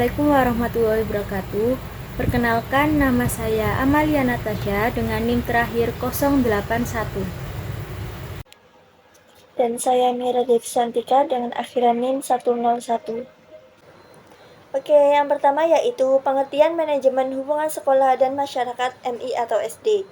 Assalamualaikum warahmatullahi wabarakatuh. Perkenalkan, nama saya Amalia Natasha dengan NIM terakhir 081. Dan saya Mira Devsantika dengan akhiran NIM 101. Oke, yang pertama yaitu pengertian manajemen hubungan sekolah dan masyarakat MI atau SD.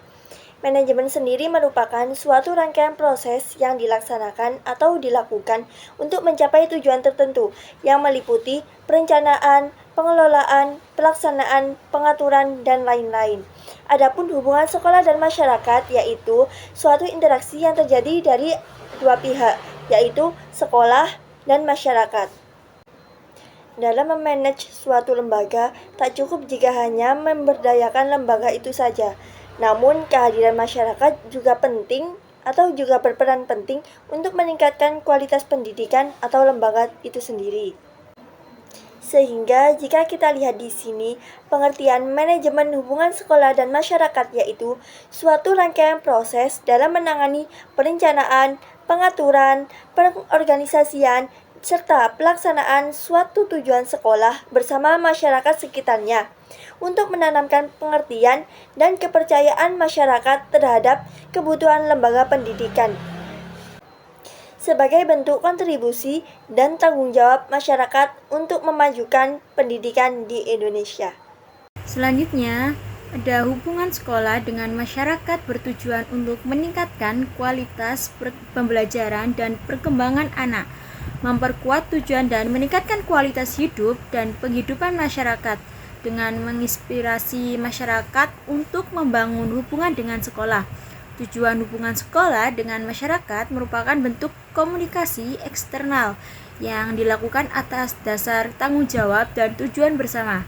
Manajemen sendiri merupakan suatu rangkaian proses yang dilaksanakan atau dilakukan untuk mencapai tujuan tertentu yang meliputi perencanaan, pengelolaan, pelaksanaan, pengaturan, dan lain-lain. Adapun hubungan sekolah dan masyarakat yaitu suatu interaksi yang terjadi dari dua pihak, yaitu sekolah dan masyarakat. Dalam memanage suatu lembaga, tak cukup jika hanya memberdayakan lembaga itu saja. Namun, kehadiran masyarakat juga penting atau juga berperan penting untuk meningkatkan kualitas pendidikan atau lembaga itu sendiri. Sehingga jika kita lihat di sini, pengertian manajemen hubungan sekolah dan masyarakat yaitu suatu rangkaian proses dalam menangani perencanaan, pengaturan, pengorganisasian, serta pelaksanaan suatu tujuan sekolah bersama masyarakat sekitarnya untuk menanamkan pengertian dan kepercayaan masyarakat terhadap kebutuhan lembaga pendidikan sebagai bentuk kontribusi dan tanggung jawab masyarakat untuk memajukan pendidikan di Indonesia. Selanjutnya, ada hubungan sekolah dengan masyarakat bertujuan untuk meningkatkan kualitas pembelajaran dan perkembangan anak, memperkuat tujuan dan meningkatkan kualitas hidup dan penghidupan masyarakat dengan menginspirasi masyarakat untuk membangun hubungan dengan sekolah. Tujuan hubungan sekolah dengan masyarakat merupakan bentuk komunikasi eksternal yang dilakukan atas dasar tanggung jawab dan tujuan bersama.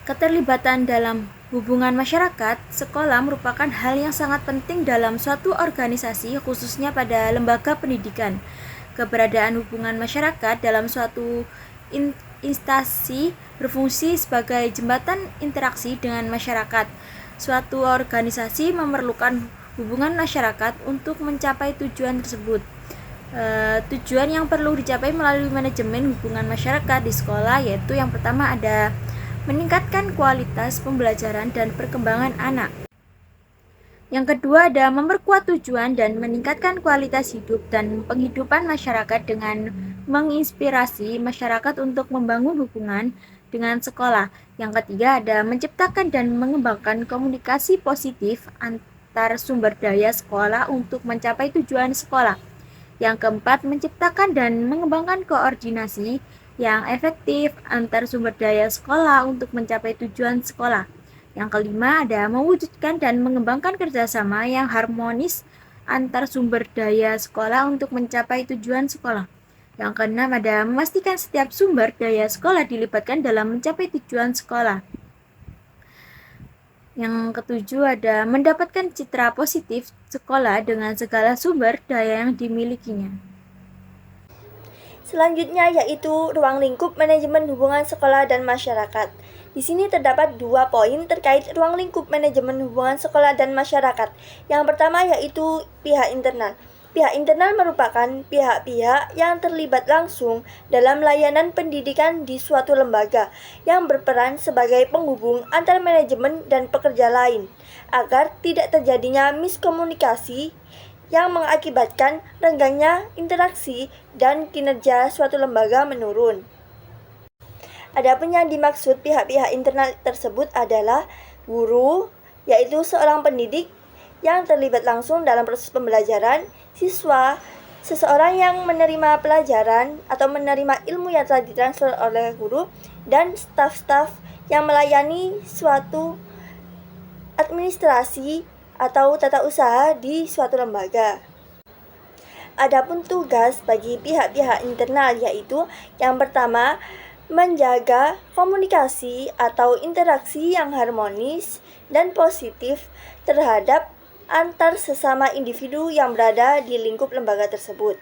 Keterlibatan dalam hubungan masyarakat sekolah merupakan hal yang sangat penting dalam suatu organisasi, khususnya pada lembaga pendidikan. Keberadaan hubungan masyarakat dalam suatu instansi berfungsi sebagai jembatan interaksi dengan masyarakat. Suatu organisasi memerlukan hubungan masyarakat untuk mencapai tujuan tersebut. Tujuan yang perlu dicapai melalui manajemen hubungan masyarakat di sekolah yaitu yang pertama ada meningkatkan kualitas pembelajaran dan perkembangan anak. Yang kedua ada memperkuat tujuan dan meningkatkan kualitas hidup dan penghidupan masyarakat dengan menginspirasi masyarakat untuk membangun hubungan dengan sekolah. Yang ketiga ada menciptakan dan mengembangkan komunikasi positif antar sumber daya sekolah untuk mencapai tujuan sekolah. Yang keempat menciptakan dan mengembangkan koordinasi yang efektif antar sumber daya sekolah untuk mencapai tujuan sekolah. Yang kelima ada mewujudkan dan mengembangkan kerjasama yang harmonis antar sumber daya sekolah untuk mencapai tujuan sekolah. Yang keenam ada memastikan setiap sumber daya sekolah dilibatkan dalam mencapai tujuan sekolah. Yang ketujuh ada mendapatkan citra positif sekolah dengan segala sumber daya yang dimilikinya. Selanjutnya yaitu ruang lingkup manajemen hubungan sekolah dan masyarakat. Di sini terdapat 2 poin terkait ruang lingkup manajemen hubungan sekolah dan masyarakat. Yang pertama yaitu pihak internal. Pihak internal merupakan pihak-pihak yang terlibat langsung dalam layanan pendidikan di suatu lembaga yang berperan sebagai penghubung antar manajemen dan pekerja lain agar tidak terjadinya miskomunikasi yang mengakibatkan renggangnya interaksi dan kinerja suatu lembaga menurun. Adapun yang dimaksud pihak-pihak internal tersebut adalah guru, yaitu seorang pendidik yang terlibat langsung dalam proses pembelajaran, siswa, seseorang yang menerima pelajaran atau menerima ilmu yang telah ditransfer oleh guru, dan staf-staf yang melayani suatu administrasi atau tata usaha di suatu lembaga. Adapun tugas bagi pihak-pihak internal yaitu yang pertama menjaga komunikasi atau interaksi yang harmonis dan positif terhadap antar sesama individu yang berada di lingkup lembaga tersebut.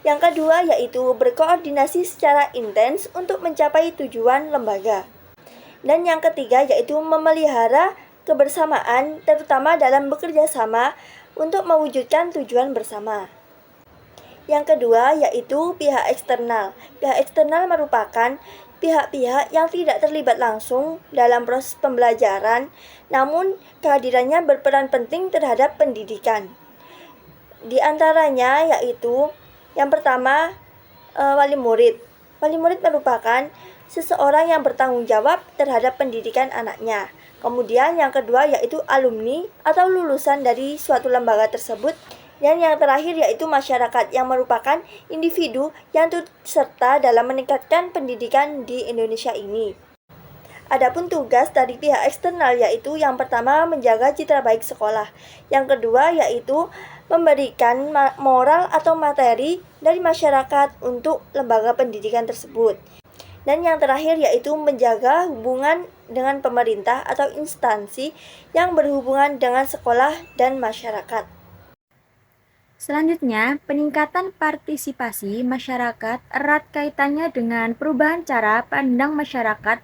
Yang kedua yaitu berkoordinasi secara intens untuk mencapai tujuan lembaga. Dan yang ketiga yaitu memelihara kebersamaan terutama dalam bekerja sama untuk mewujudkan tujuan bersama. Yang kedua yaitu pihak eksternal. Pihak eksternal merupakan pihak-pihak yang tidak terlibat langsung dalam proses pembelajaran, namun kehadirannya berperan penting terhadap pendidikan. Di antaranya yaitu yang pertama, wali murid. Wali murid merupakan seseorang yang bertanggung jawab terhadap pendidikan anaknya. Kemudian yang kedua yaitu alumni atau lulusan dari suatu lembaga tersebut. Dan yang terakhir yaitu masyarakat yang merupakan individu yang turut serta dalam meningkatkan pendidikan di Indonesia ini. Adapun tugas dari pihak eksternal yaitu yang pertama menjaga citra baik sekolah, yang kedua yaitu memberikan moral atau materi dari masyarakat untuk lembaga pendidikan tersebut. Dan yang terakhir yaitu menjaga hubungan dengan pemerintah atau instansi yang berhubungan dengan sekolah dan masyarakat. Selanjutnya, peningkatan partisipasi masyarakat erat kaitannya dengan perubahan cara pandang masyarakat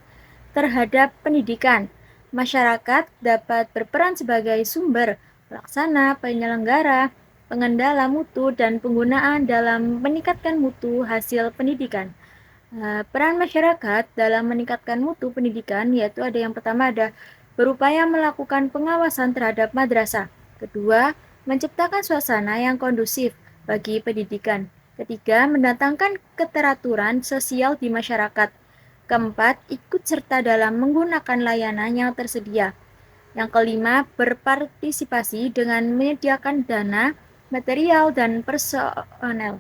terhadap pendidikan. Masyarakat dapat berperan sebagai sumber, pelaksana, penyelenggara, pengendala mutu, dan penggunaan dalam meningkatkan mutu hasil pendidikan. Peran masyarakat dalam meningkatkan mutu pendidikan yaitu ada yang pertama ada berupaya melakukan pengawasan terhadap madrasah. Kedua, menciptakan suasana yang kondusif bagi pendidikan. Ketiga, mendatangkan keteraturan sosial di masyarakat. Keempat, ikut serta dalam menggunakan layanan yang tersedia. Yang kelima, berpartisipasi dengan menyediakan dana, material, dan personel.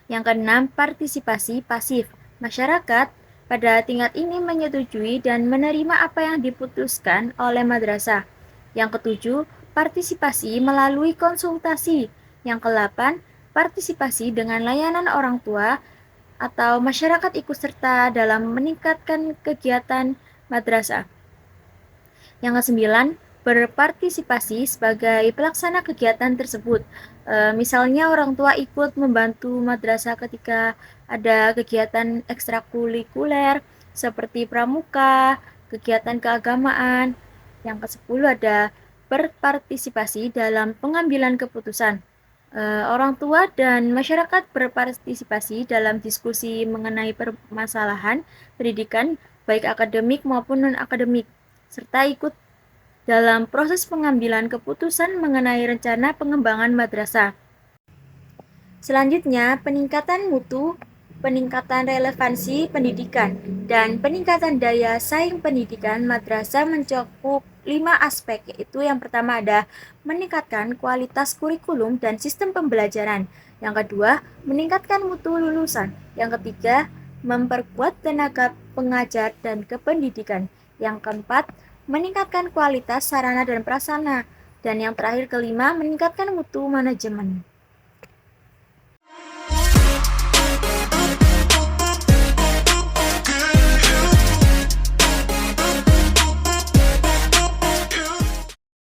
Yang keenam, partisipasi pasif. Masyarakat pada tingkat ini menyetujui dan menerima apa yang diputuskan oleh madrasah. Yang ketujuh, partisipasi melalui konsultasi. Yang kedelapan, partisipasi dengan layanan orang tua atau masyarakat ikut serta dalam meningkatkan kegiatan madrasah. Yang kesembilan, berpartisipasi sebagai pelaksana kegiatan tersebut. Misalnya orang tua ikut membantu madrasah ketika ada kegiatan ekstrakurikuler seperti pramuka, kegiatan keagamaan. Yang ke-10 ada berpartisipasi dalam pengambilan keputusan. Orang tua dan masyarakat berpartisipasi dalam diskusi mengenai permasalahan pendidikan baik akademik maupun non-akademik, serta ikut dalam proses pengambilan keputusan mengenai rencana pengembangan madrasah. Selanjutnya, peningkatan mutu, peningkatan relevansi pendidikan, dan peningkatan daya saing pendidikan madrasah mencakup 5 aspek, yaitu yang pertama ada meningkatkan kualitas kurikulum dan sistem pembelajaran. Yang kedua, meningkatkan mutu lulusan. Yang ketiga, memperkuat tenaga pengajar dan kependidikan. Yang keempat, meningkatkan kualitas sarana dan prasarana. Dan yang terakhir kelima, meningkatkan mutu manajemen.